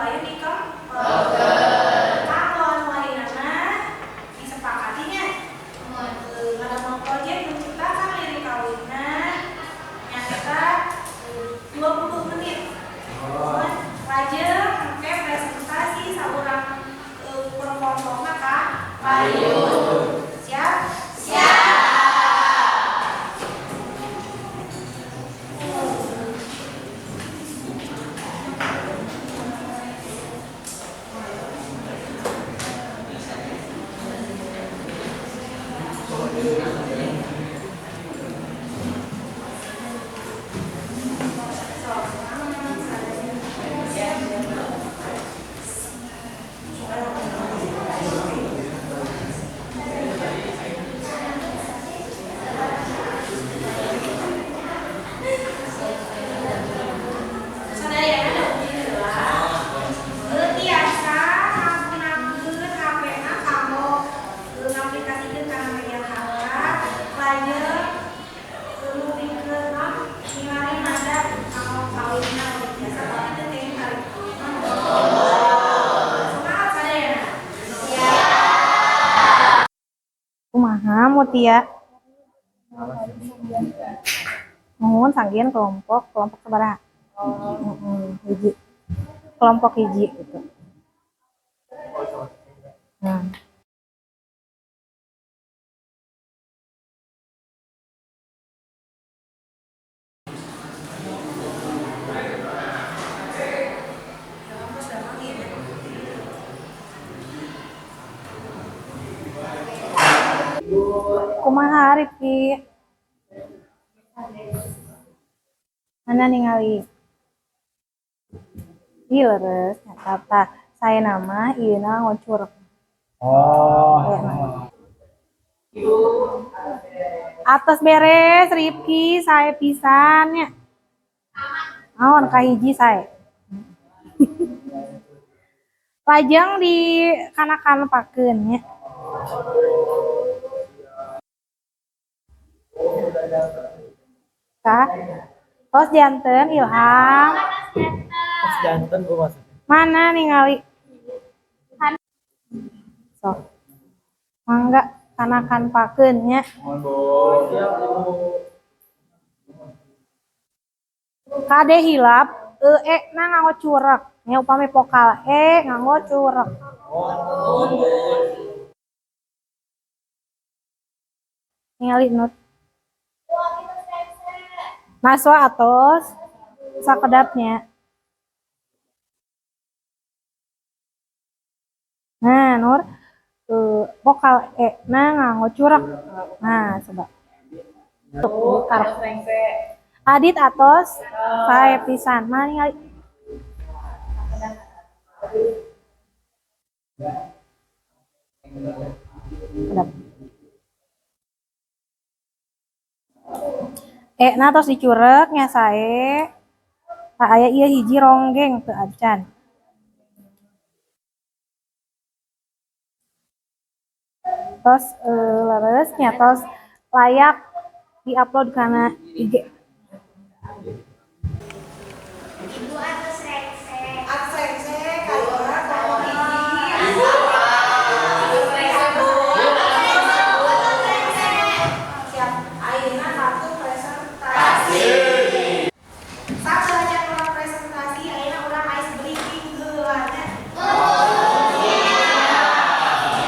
payu kalau lainana disepakatinya ngadamu proyek menciptakan lirik kawinna nyata 20 menit. Lajeng engke presentasi saurang kelompokna ka payu. Siap? Kumaha Mutia? Mohon sanggian kelompok sabaraha? Hiji. Kelompok hiji gitu. Nah. Kumaha Rifki? Mana ningali? Ieu leres nyata saya nama ieuna ngocur. Atas beres Rifki saya pisannya. Naon kahiji saya. Lajeng di kanakan pakeun nya. Kak, tos janten Ilham. Tos janten ku maksudnya. Mana ningali? Sok. Mangga kanakan pakeun nya. Kade hilap na nganggo curek. Nya upami vokal nganggo curek. Ningali nut. Naswa atos sakedapnya. Nah, Nur vokal na nganggo curek. Nah, coba. Adit atos sae pisan. Mana ningali? Kedap. Na tos dicurek nya sae. Aya ieu hiji ronggeng teu acan. Tos leres nya tos layak diupload kana IG. Ibu atas rengse kaluar kelompok hiji. Siap. Ayeuna kartu presentasi. Sabaraha urang presentasi ayeuna urang ais briefing heulana.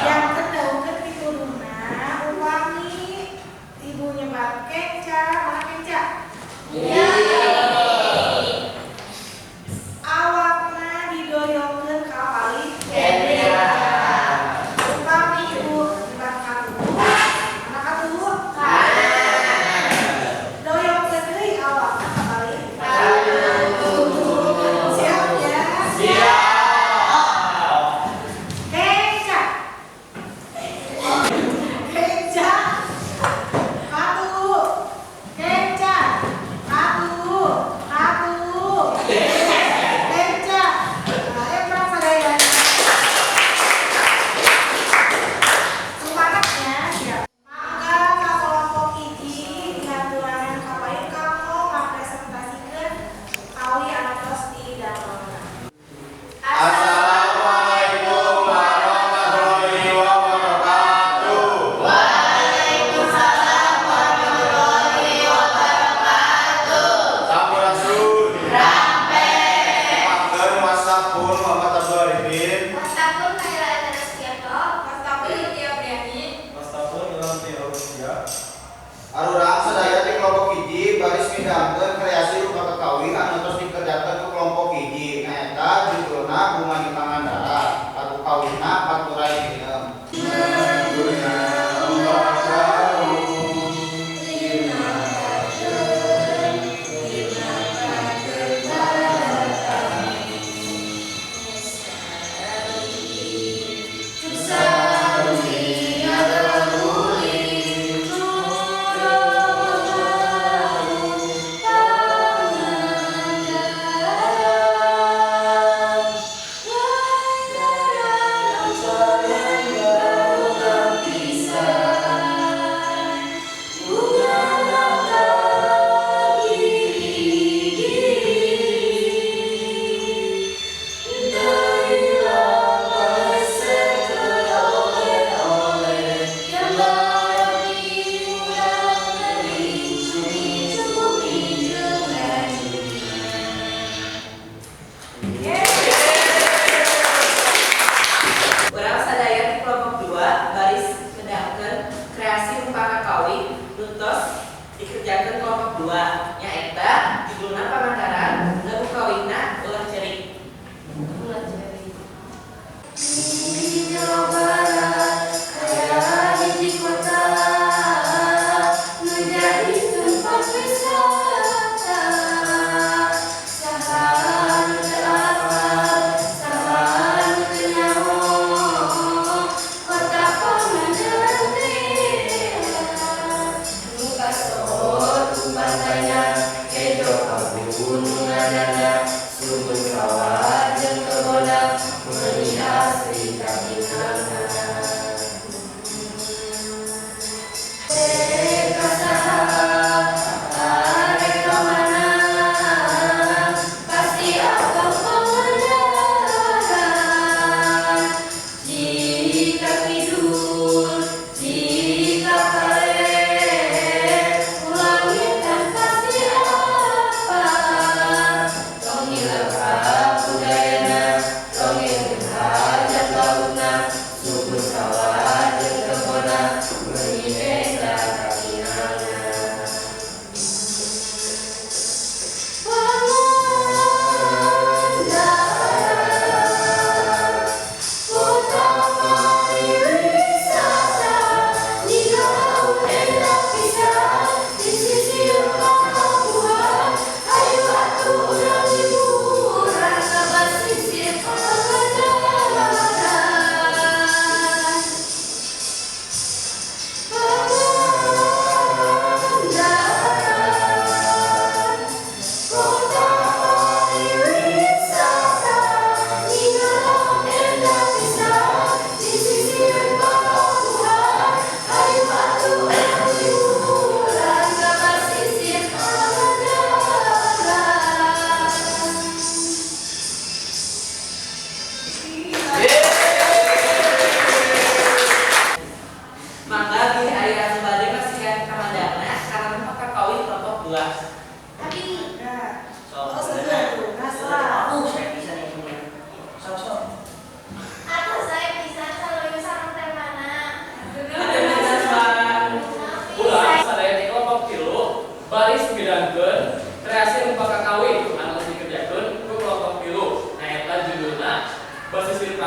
Janten dahukeun pitulungna upami ibu nyebat kenca, mana kenca? Iya. Wastafun Muhammad Abdul Arifin. Wastafun Khaira Anastiato. Wastafun Mutia Priani. Wastafun Ilham Teorusia. Arurang sadaya di kelompok hiji baris midangkeun kreasi rupa kekawin anu tos dikerjakeun ke kelompok hiji. Eta judulna Bunga di Pangandaran. Lagu kawinna Baturai Dinem. Urang sadaya di kelompok 2 baris medangkeun kreasi rupa kakawin nutos dikerjakeun kelompok 2 nyaeta judulna Pangandaran lagu kawinna ulah cerik. Ulah cerik. Di Jawa Barat aya hiji kota nu jadi tempat wisata. Saha nu teu apal, saha nu teu nyaho, kota Pangandaran teh. Nu kasot pantainya kedo pagununganana, sumber sawah jeung kebona meuni asri katingalna. Reka saha, reka mana, pasti abang Pangandaran. Jika kidul, jika kale, ulangnya pasti apa. Tong hilangkan budayana, tong hilangkan hajat lautna, suku sawah jeung kebona, meuni beda katingalna. Pangandaran, kota pariwisata, di laut endah pisan, di sisir Papabuan, ayo atuh urang liburan ka basisir Pangandaran. Pangandaran, kota pariwisata, di laut endah pisan, di sisir Papabuan, ayo atuh urang liburan ka basisir Pangandaran. Mangga di aya anu bade masihan kamandangna karena mah kakawin kelompok 2. Tapi So, atau saya bisa selalu sareng teh mana? Ulah sadaya di kelompok 3 baris midangkeun kreasi rupa kakawin anu dikerjakeun ku kelompok 3 nyaeta judulna Basisir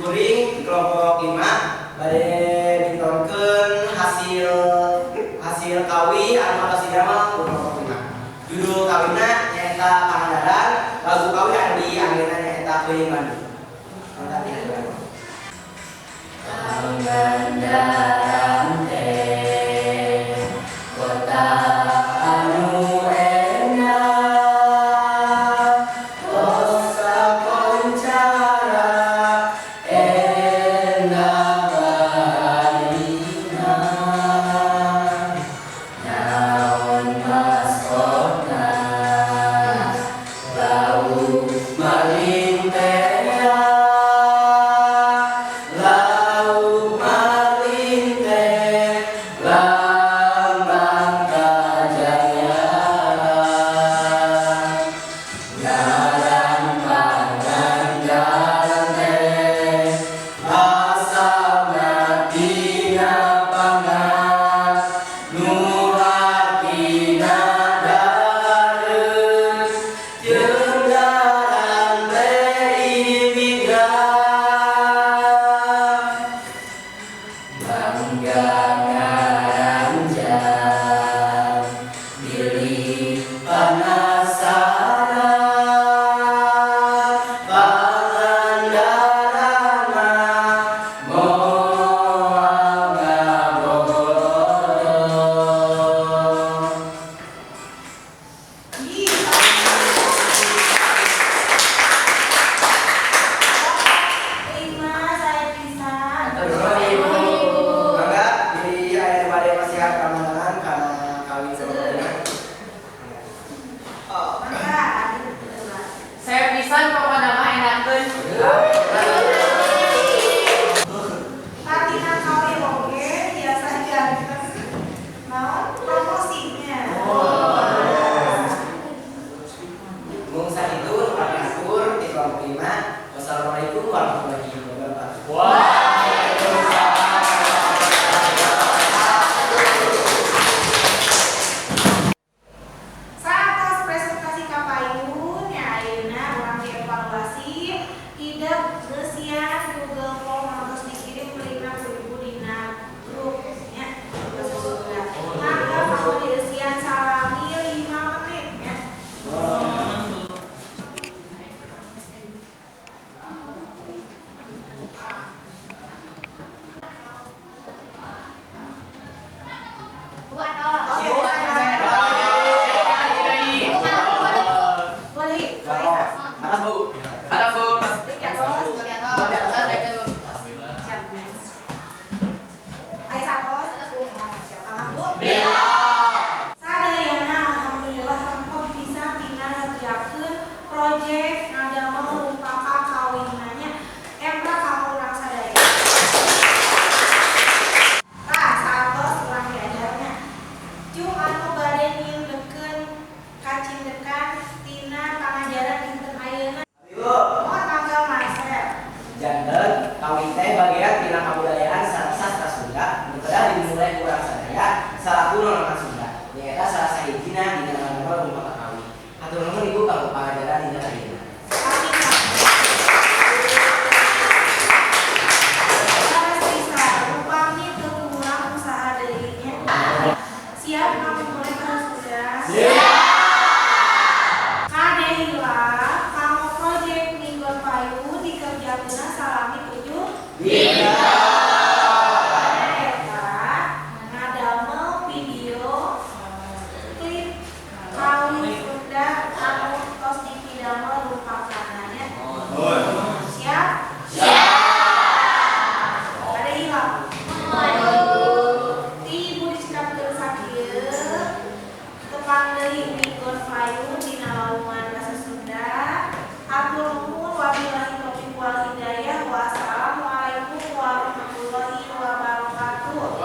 kuring di kelompok 5 bade ditonton hasil kawi anu atas didamel ku kelompok 5. Judul kawina nyaeta Pangandaran, lagu kawi anu dianggena nyaeta Keuing Bandung. Pangandaran teh kota anu endah, kota koncara endah bahalina, naon maskotna bau malintea. Saya pisan pokoknya nama enakeun. Latihan kawi oge biasa diadakan naon promosinya. Mung sakitu kami atur di kelompok 5. Wassalamualaikum warahmatullahi wabarakatuh. Saat presentasi kapayun nya ayeuna urang dievaluasi ide bersian Google Form harus dikirim ke 50.000 dina grup nya. Maka kalau diesian salami 5 menit nya. Sadayana alhamdulillah rangkop bisa tina ngerjakeun project ngadamel rumpaka kawinannya Emra kamu urang sadaya. Satos urang diajarnya. Cuk anu bade nyindekeun kacindekan tina pangajaran dinten ayeuna. Mohon mangga Marcel. Janten kawin teh bagian tina kabudayaan sareng sastra Sunda mudah dimulai urang sadaya salaku nolakan Sunda nyaeta salah sahijina dina ngadamel rumpaka kawi. Hatur nuhun Ibu kanggo pangajaran dinten ayeuna. Siap kamu mulai sudah? Kadehila kamu project minggu payu dikerjakeun salami 7 ngadamel video klip kawin Sunda anu tos dipidamel rumpakananya. Siap? Kadehila. Ibu dicekapkeun sakieu tepang deui minggon payu dina lalaungan basa Sunda. Atur nuhun wabillahi taufiq wal hidayah. Wassalamualaikum warahmatullahi wabarakatuh.